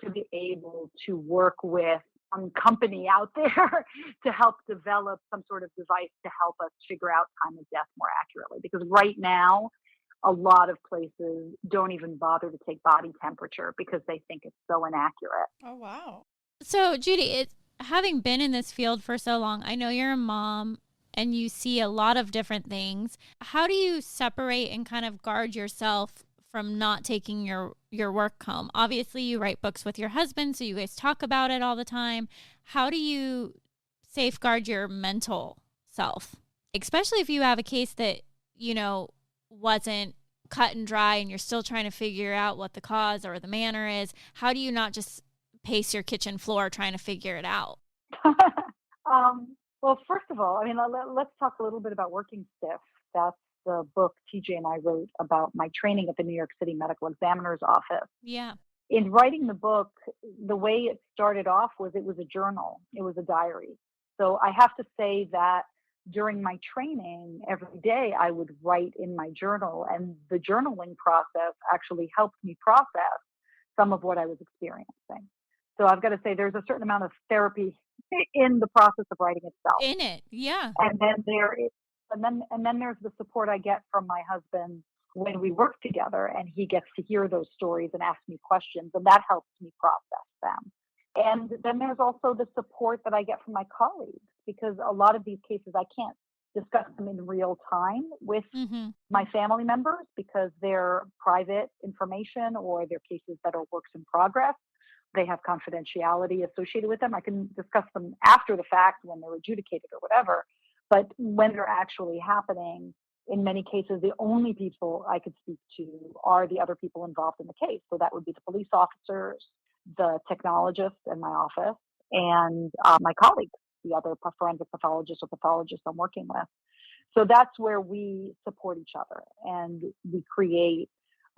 to be able to work with some company out there to help develop some sort of device to help us figure out time of death more accurately. Because right now, a lot of places don't even bother to take body temperature because they think it's so inaccurate. Oh, wow. So, Judy, having been in this field for so long, I know you're a mom and you see a lot of different things. How do you separate and kind of guard yourself from not taking your work home? Obviously, you write books with your husband, so you guys talk about it all the time. How do you safeguard your mental self, especially if you have a case that, wasn't cut and dry and you're still trying to figure out what the cause or the manner is? How do you not just pace your kitchen floor trying to figure it out? Well, first of all, let's talk a little bit about Working Stiff. That's the book TJ and I wrote about my training at the New York City Medical Examiner's Office. Yeah. In writing the book, the way it started off was it was a journal. It was a diary. So I have to say that during my training, every day I would write in my journal, and the journaling process actually helped me process some of what I was experiencing. So I've got to say there's a certain amount of therapy in the process of writing itself. In it, yeah. And then there's the support I get from my husband when we work together, and he gets to hear those stories and ask me questions, and that helps me process them. And then there's also the support that I get from my colleagues, because a lot of these cases I can't discuss them in real time with my family members because they're private information or they're cases that are works in progress. They have confidentiality associated with them. I can discuss them after the fact when they're adjudicated or whatever. But when they're actually happening, in many cases, the only people I could speak to are the other people involved in the case. So that would be the police officers, the technologists in my office, and my colleagues, the other forensic pathologists or pathologists I'm working with. So that's where we support each other, and we create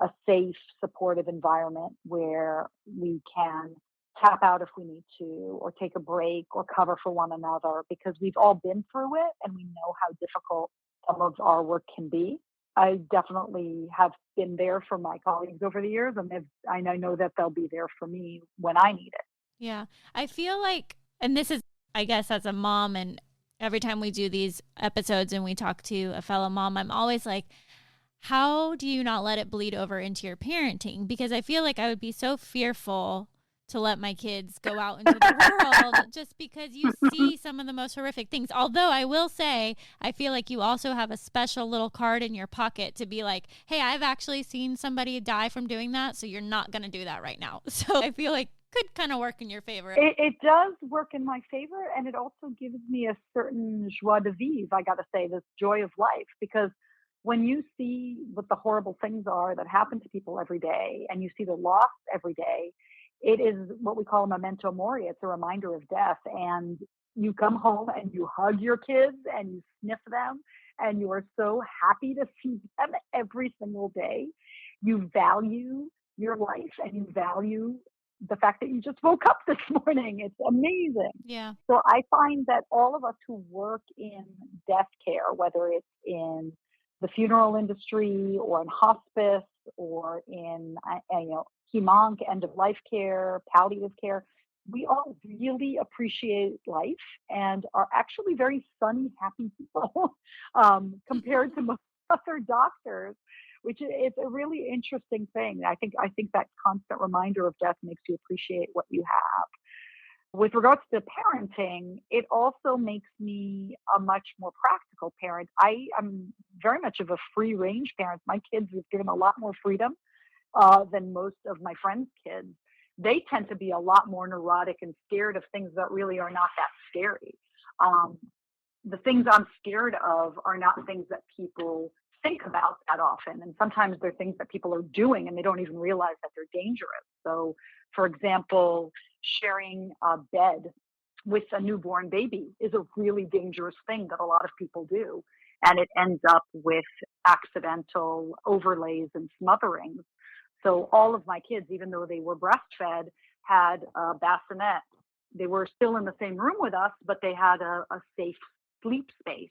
a safe, supportive environment where we can tap out if we need to, or take a break, or cover for one another, because we've all been through it and we know how difficult some of our work can be. I definitely have been there for my colleagues over the years, and I know that they'll be there for me when I need it. Yeah. I feel like, and this is, I guess, as a mom, and every time we do these episodes and we talk to a fellow mom, I'm always like, how do you not let it bleed over into your parenting? Because I feel like I would be so fearful to let my kids go out into the world just because you see some of the most horrific things. Although I will say, I feel like you also have a special little card in your pocket to be like, hey, I've actually seen somebody die from doing that, so you're not going to do that right now. So I feel like could kind of work in your favor. It does work in my favor, and it also gives me a certain joie de vivre, I got to say, this joy of life, because when you see what the horrible things are that happen to people every day, and you see the loss every day, it is what we call a memento mori. It's a reminder of death. And you come home and you hug your kids and you sniff them, and you are so happy to see them every single day. You value your life, and you value the fact that you just woke up this morning. It's amazing. Yeah. So I find that all of us who work in death care, whether it's in the funeral industry or in hospice or in hem-onc, end-of-life care, palliative care, we all really appreciate life and are actually very sunny, happy people compared to most other doctors, which is a really interesting thing. I think that constant reminder of death makes you appreciate what you have. With regards to parenting, it also makes me a much more practical parent. I am very much of a free range parent. My kids have given a lot more freedom than most of my friends' kids. They tend to be a lot more neurotic and scared of things that really are not that scary. The things I'm scared of are not things that people think about that often. And sometimes they're things that people are doing and they don't even realize that they're dangerous. So, for example, sharing a bed with a newborn baby is a really dangerous thing that a lot of people do. And it ends up with accidental overlays and smotherings. So all of my kids, even though they were breastfed, had a bassinet. They were still in the same room with us, but they had a safe sleep space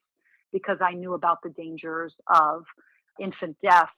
because I knew about the dangers of infant death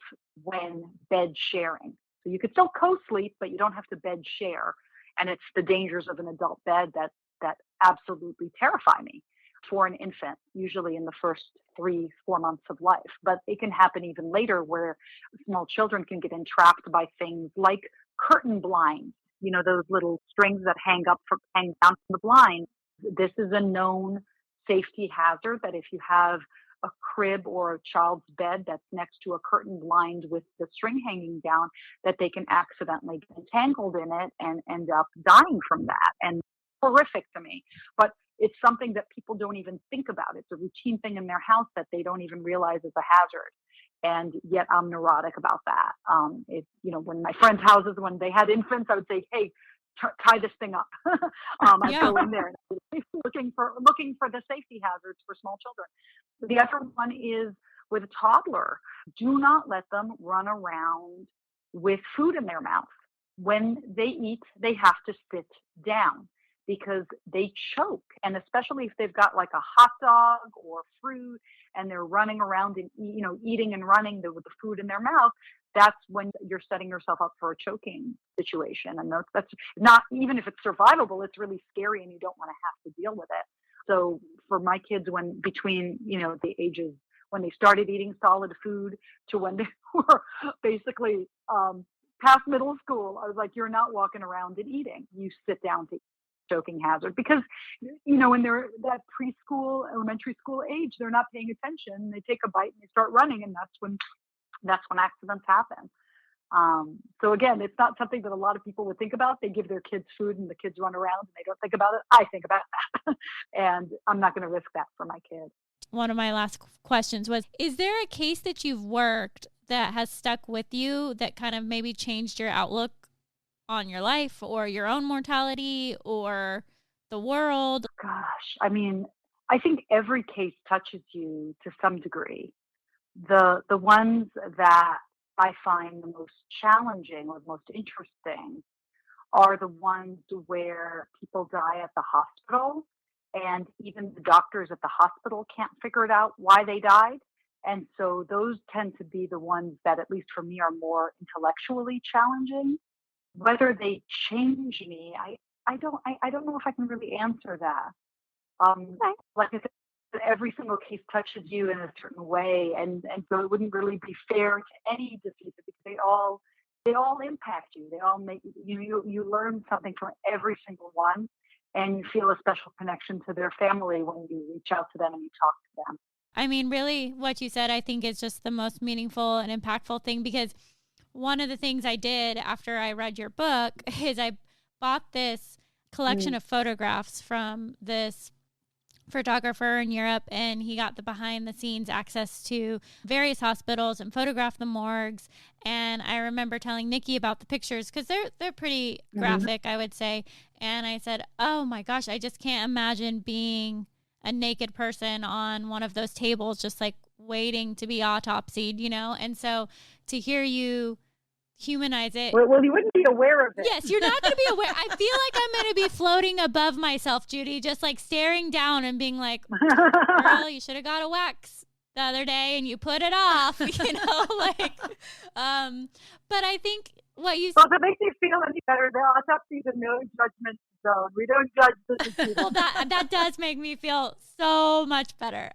when bed sharing. So you could still co-sleep, but you don't have to bed share. And it's the dangers of an adult bed that absolutely terrify me for an infant, usually in the first 3-4 months of life. But it can happen even later where small children can get entrapped by things like curtain blinds, those little strings that hang down from the blind. This is a known safety hazard that if you have a crib or a child's bed that's next to a curtain blind with the string hanging down, that they can accidentally get entangled in it and end up dying from that. And horrific to me. But it's something that people don't even think about. It's a routine thing in their house that they don't even realize is a hazard. And yet I'm neurotic about that. When my friends' houses, when they had infants, I would say, hey, tie this thing up. I'd go in there looking for the safety hazards for small children. The other one is with a toddler. Do not let them run around with food in their mouth. When they eat, they have to sit down because they choke. And especially if they've got like a hot dog or fruit and they're running around and eating and running with the food in their mouth, that's when you're setting yourself up for a choking situation. And that's not, even if it's survivable, it's really scary and you don't want to have to deal with it. So for my kids, when between, the ages, when they started eating solid food to when they were basically past middle school, I was like, you're not walking around and eating. You sit down to eat. Choking hazard, because when they're that preschool, elementary school age, they're not paying attention. They take a bite and they start running, and that's when accidents happen. So again, it's not something that a lot of people would think about. They give their kids food and the kids run around and they don't think about it. I think about that, and I'm not going to risk that for my kid. One of my last questions was, is there a case that you've worked that has stuck with you that kind of maybe changed your outlook on your life or your own mortality or the world? Gosh, I think every case touches you to some degree. The ones that I find the most challenging or most interesting are the ones where people die at the hospital and even the doctors at the hospital can't figure it out why they died. And so those tend to be the ones that, at least for me, are more intellectually challenging. Whether they change me, I don't know if I can really answer that. Like I said, every single case touches you in a certain way, and so it wouldn't really be fair to any disease because they all impact you. They all make you learn something from every single one, and you feel a special connection to their family when you reach out to them and you talk to them. Really, what you said, I think is just the most meaningful and impactful thing, because one of the things I did after I read your book is I bought this collection of photographs from this photographer in Europe, and he got the behind the scenes access to various hospitals and photographed the morgues. And I remember telling Nikki about the pictures because they're pretty graphic, I would say. And I said, oh my gosh, I just can't imagine being a naked person on one of those tables just like waiting to be autopsied, And so to hear you humanize it. Well, you wouldn't be aware of it. Yes, you're not going to be aware. I feel like I'm going to be floating above myself, Judy, just like staring down and being like, girl, you should have got a wax the other day and you put it off, But I think what you said. Well, if it makes you feel any better, the autopsy is a no judgment zone. We don't judge the people. Well, that does make me feel so much better.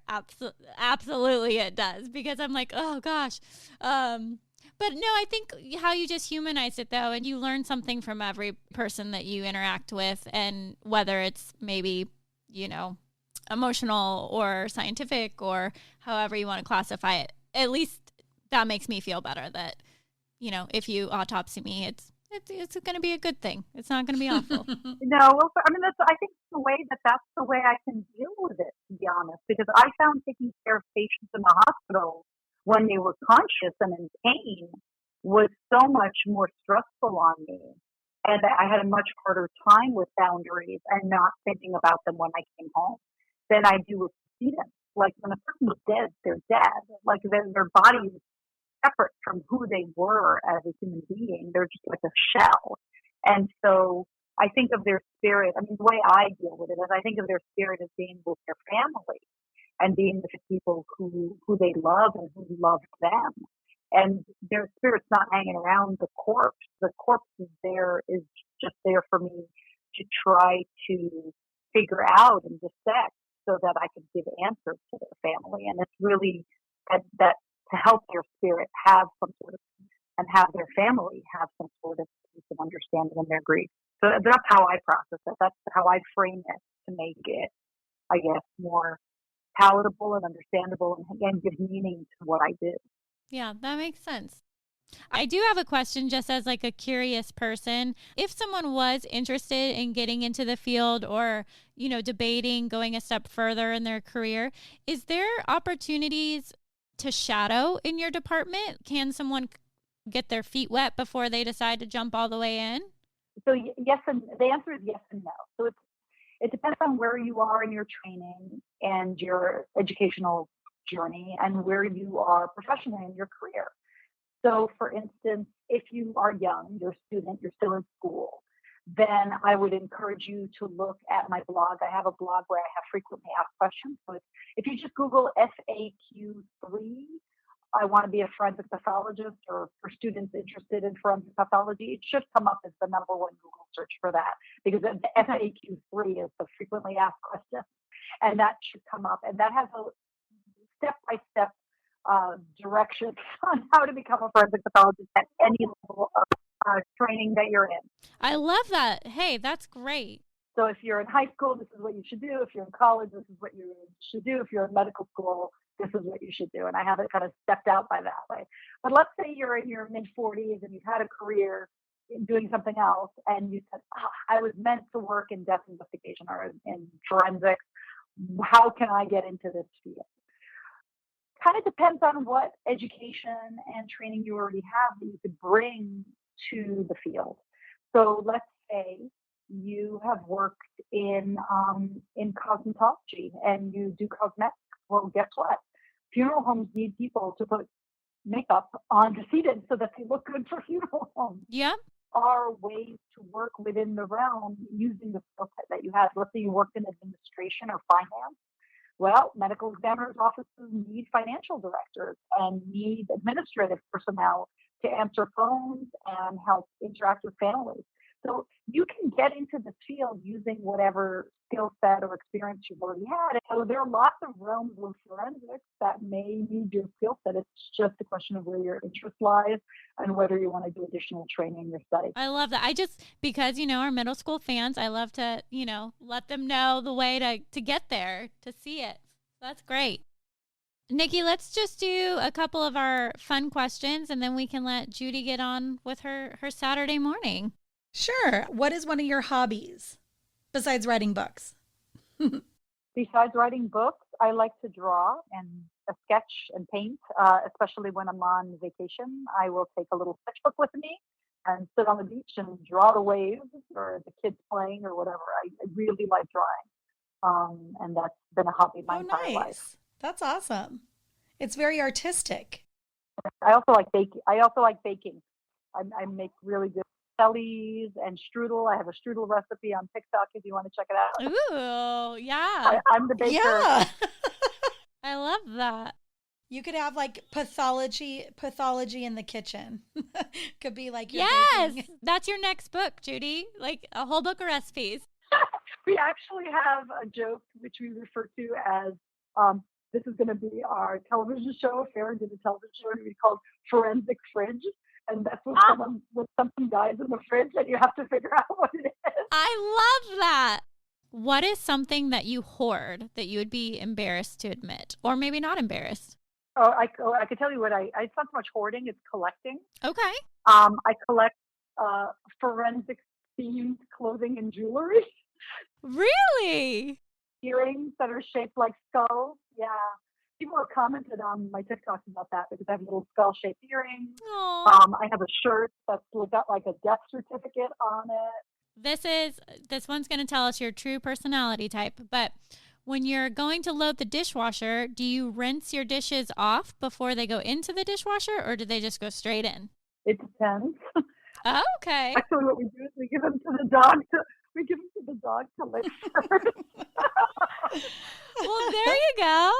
Absolutely it does, because I'm like, oh gosh. But no, I think how you just humanized it though, and you learn something from every person that you interact with, and whether it's maybe, emotional or scientific or however you want to classify it, at least that makes me feel better that, if you autopsy me, it's going to be a good thing. It's not going to be awful. No, well, I mean, I think that's the way I can deal with it, to be honest, because I found taking care of patients in the hospital when they were conscious and in pain was so much more stressful on me. And I had a much harder time with boundaries and not thinking about them when I came home than I do with students. Like when a person is dead, they're dead. Like their body is separate from who they were as a human being. They're just like a shell. And so I think of their spirit. I mean, the way I deal with it is I think of their spirit as being with their family and being with the people who they love and who love them. And their spirit's not hanging around the corpse. The corpse is just there for me to try to figure out and dissect so that I can give answers to their family. And it's really that to help their spirit have some sort of, and have their family have some sort of piece of understanding in their grief. So that's how I process it. That's how I frame it to make it, I guess, more palatable and understandable and again, give meaning to what I do. Yeah, that makes sense. I do have a question just as like a curious person. If someone was interested in getting into the field or, debating going a step further in their career, is there opportunities to shadow in your department? Can someone get their feet wet before they decide to jump all the way in? So yes, and the answer is yes and no. So it depends on where you are in your training and your educational journey and where you are professionally in your career. So for instance, if you are young, you're a student, you're still in school, then I would encourage you to look at my blog. I have a blog where I have frequently asked questions. So if you just Google FAQ3, I want to be a forensic pathologist, or for students interested in forensic pathology, it should come up as the number one Google search for that, because the FAQ3 is the frequently asked questions, and that should come up. And that has a step-by-step directions on how to become a forensic pathologist at any level of training that you're in. I love that. Hey, that's great. So if you're in high school, this is what you should do. If you're in college, this is what you should do. If you're in medical school, this is what you should do. And I have it kind of stepped out by that way. But let's say you're in your mid-40s and you've had a career in doing something else, and you said, I was meant to work in death investigation or in forensics. How can I get into this field? Kind of depends on what education and training you already have that you could bring to the field. So let's say you have worked in cosmetology and you do cosmetics. Well, guess what? Funeral homes need people to put makeup on decedents so that they look good for funeral homes. Yeah. Are ways to work within the realm using the skill set that you have. Let's say you worked in administration or finance. Well, medical examiners' offices need financial directors and need administrative personnel to answer phones and help interact with families. So you can get into the field using whatever skill set or experience you've already had. So there are lots of realms of forensics that may need your skill set. It's just a question of where your interest lies and whether you want to do additional training in your study. I love that. Because, our middle school fans, I love to, let them know the way to get there, to see it. That's great. Nikki, let's just do a couple of our fun questions, and then we can let Judy get on with her Saturday morning. Sure. What is one of your hobbies besides writing books? Besides writing books, I like to draw and sketch and paint, especially when I'm on vacation. I will take a little sketchbook with me and sit on the beach and draw the waves or the kids playing or whatever. I really like drawing. And that's been a hobby my entire life. That's awesome. It's very artistic. I also like baking. I make really good jellies and strudel. I have a strudel recipe on TikTok if you want to check it out. Ooh, yeah. I'm the baker. Yeah. I love that. You could have like pathology in the kitchen. Could be like your baking. That's your next book, Judy. Like a whole book of recipes. We actually have a joke which we refer to as this is going to be our television show. Farron did a television show to be called Forensic Fridge. And that's with something dies in the fridge and you have to figure out what it is. I love that. What is something that you hoard that you would be embarrassed to admit, or maybe not embarrassed? Oh, I could tell you what it's not so much hoarding, it's collecting. Okay. I collect forensic themed clothing and jewelry. Really? Earrings that are shaped like skulls. Yeah. People have commented on my TikToks about that because I have little skull-shaped earrings. I have a shirt that's got like a death certificate on it. This one's going to tell us your true personality type. But when you're going to load the dishwasher, do you rinse your dishes off before they go into the dishwasher, or do they just go straight in? It depends. Oh, okay. Actually, what we do is we give them to the dog to lick first. Well, there you go.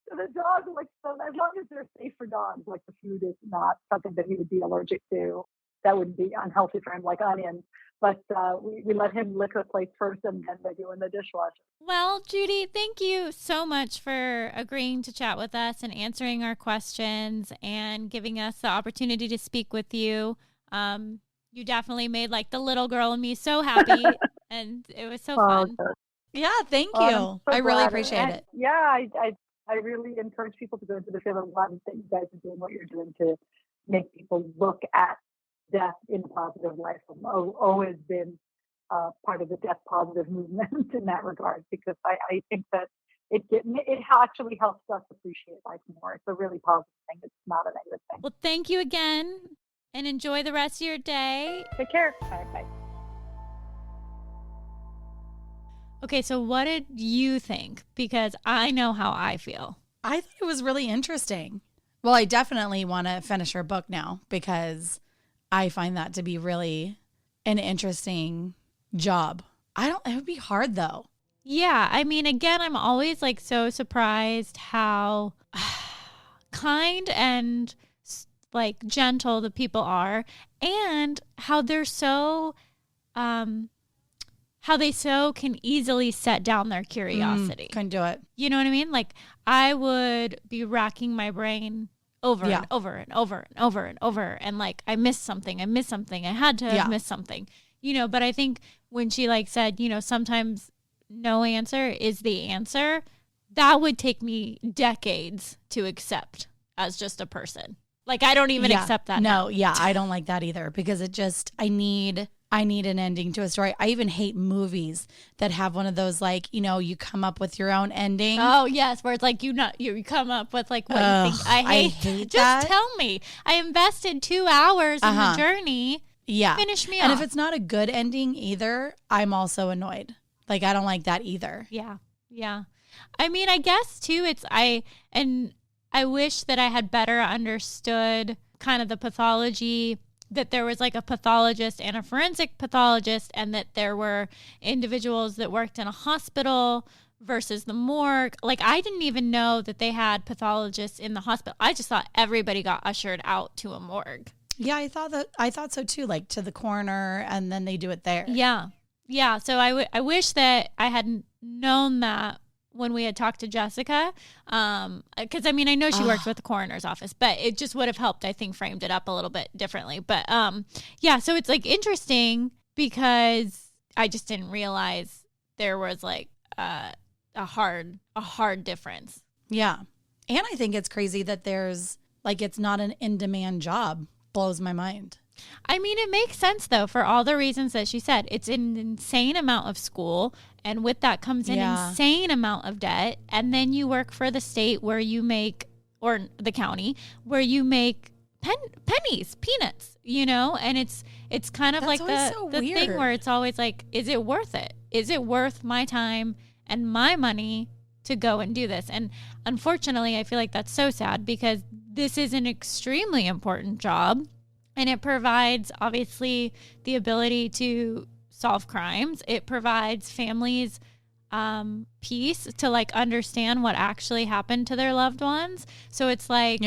So the dog licks them as long as they're safe for dogs. Like the food is not something that he would be allergic to. That would be unhealthy for him, like onions. But we let him lick the plates first, and then they go in the dishwasher. Well, Judy, thank you so much for agreeing to chat with us and answering our questions and giving us the opportunity to speak with you. You definitely made like the little girl in me so happy, and it was so fun. Okay. Yeah, thank you. I really appreciate it. Yeah, I really encourage people to go into the field. I'm glad that you guys are doing what you're doing to make people look at death in a positive light. I've always been part of the death positive movement in that regard, because I think that it actually helps us appreciate life more. It's a really positive thing. It's not a negative thing. Well, thank you again, and enjoy the rest of your day. Take care. Bye. Okay, so what did you think? Because I know how I feel. I thought it was really interesting. Well, I definitely want to finish her book now because I find that to be really an interesting job. It would be hard though. Yeah, I mean, again, I'm always like so surprised how kind and like gentle the people are, and how they're so how they so can easily set down their curiosity. Couldn't do it. You know what I mean? Like I would be racking my brain over and over and over and over and over. And like, I missed something. I had to have missed something, but I think when she like said, sometimes no answer is the answer, that would take me decades to accept as just a person. Like, I don't even accept that. No. Yeah. I don't like that either, because I need an ending to a story. I even hate movies that have one of those, like, you come up with your own ending. Oh yes, where it's like you come up with like what you think. I hate just that. Tell me. I invested 2 hours in the journey. Yeah. Finish me off. And if it's not a good ending either, I'm also annoyed. Like, I don't like that either. Yeah. Yeah. I mean, I guess too, I wish that I had better understood kind of the pathology, that there was like a pathologist and a forensic pathologist, and that there were individuals that worked in a hospital versus the morgue. Like, I didn't even know that they had pathologists in the hospital. I just thought everybody got ushered out to a morgue. Yeah, I thought so too, like to the coroner, and then they do it there. Yeah. Yeah. So I wish that I had known that when we had talked to Jessica, because I mean, I know she worked with the coroner's office, but it just would have helped, I think, framed it up a little bit differently. But yeah, so it's like interesting because I just didn't realize there was like a hard difference. Yeah. And I think it's crazy that there's like, it's not an in-demand job. Blows my mind. I mean, it makes sense, though, for all the reasons that she said. It's an insane amount of school, and with that comes an insane amount of debt. And then you work for the state where you make, or the county, where you make pennies, peanuts, and it's kind of That's like the so thing where it's always like, is it worth it? Is it worth my time and my money to go and do this? And unfortunately, I feel like that's so sad, because this is an extremely important job. And it provides, obviously, the ability to solve crimes. It provides families peace to, like, understand what actually happened to their loved ones. So it's like,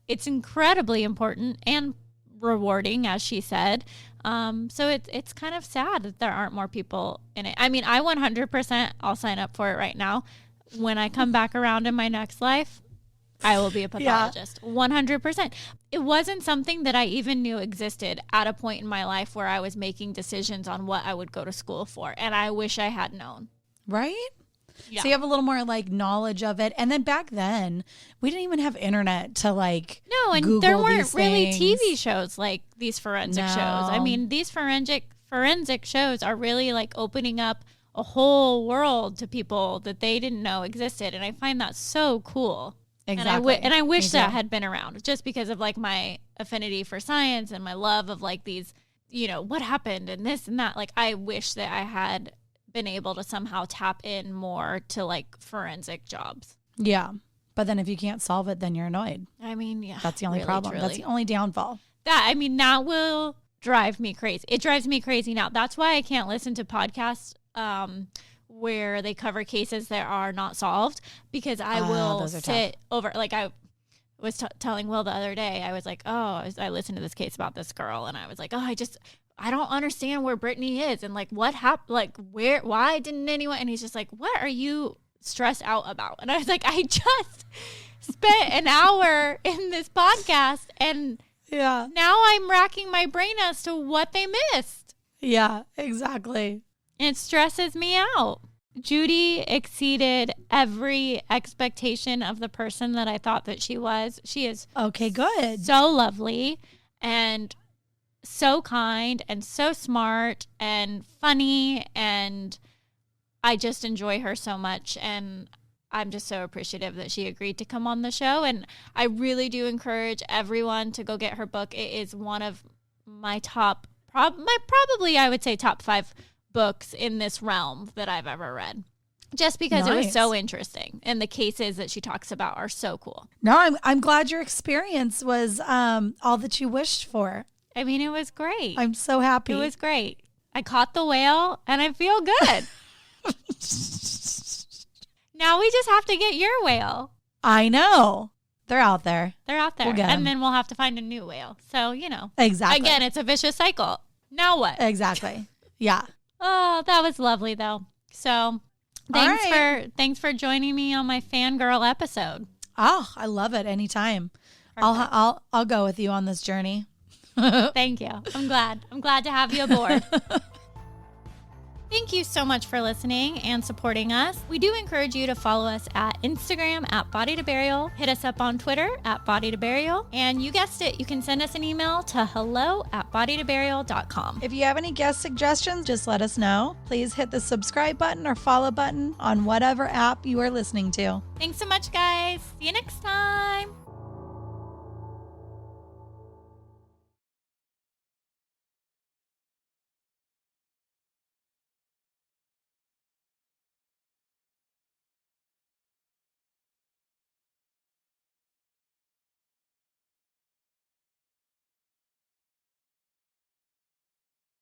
it's incredibly important and rewarding, as she said. So it's kind of sad that there aren't more people in it. I mean, I 100%, I'll sign up for it right now. when I come back around in my next life, I will be a pathologist. 100%. It wasn't something that I even knew existed at a point in my life where I was making decisions on what I would go to school for. And I wish I had known. Right? Yeah. So you have a little more like knowledge of it. And then back then, we didn't even have internet to like No, and Google there weren't these really things. TV shows like these forensic shows. I mean, these forensic shows are really like opening up a whole world to people that they didn't know existed. And I find that so cool. Exactly. And I wish Me that too. had been around just because of like my affinity for science and my love of like these, what happened and this and that. Like I wish that I had been able to somehow tap in more to like forensic jobs. Yeah. But then if you can't solve it, then you're annoyed. I mean, yeah. That's the only really, problem. truly. That's the only downfall. That will drive me crazy. It drives me crazy now. That's why I can't listen to podcasts where they cover cases that are not solved, because I will sit over, like I was telling Will the other day, I was like, I listened to this case about this girl and I was like, I don't understand where Brittany is and like what happened, like why didn't anyone, and he's just like, what are you stressed out about? And I was like, I just spent an hour in this podcast and Yeah. now I'm racking my brain as to what they missed. Yeah, exactly. It stresses me out. Judy exceeded every expectation of the person that I thought that she was. She is Okay, good. so lovely and so kind and so smart and funny, and I just enjoy her so much, and I'm just so appreciative that she agreed to come on the show. And I really do encourage everyone to go get her book. It is one of my top, probably I would say top 5 books in this realm that I've ever read, just because it was so interesting and the cases that she talks about are so cool. No, I'm glad your experience was all that you wished for. I mean, it was great. I'm so happy. It was great. I caught the whale and I feel good. Now we just have to get your whale. I know. They're out there. They're out there. We'll get 'em. And then we'll have to find a new whale. So, Exactly. again, it's a vicious cycle. Now what? Exactly. Yeah. Oh, that was lovely though. So thanks for joining me on my fangirl episode. Oh, I love it. Anytime. I'll go with you on this journey. Thank you. I'm glad to have you aboard. Thank you so much for listening and supporting us. We do encourage you to follow us at Instagram at Body to Burial. Hit us up on Twitter at Body to Burial. And you guessed it, you can send us an email to hello@bodytoburial.com. If you have any guest suggestions, just let us know. Please hit the subscribe button or follow button on whatever app you are listening to. Thanks so much, guys. See you next time.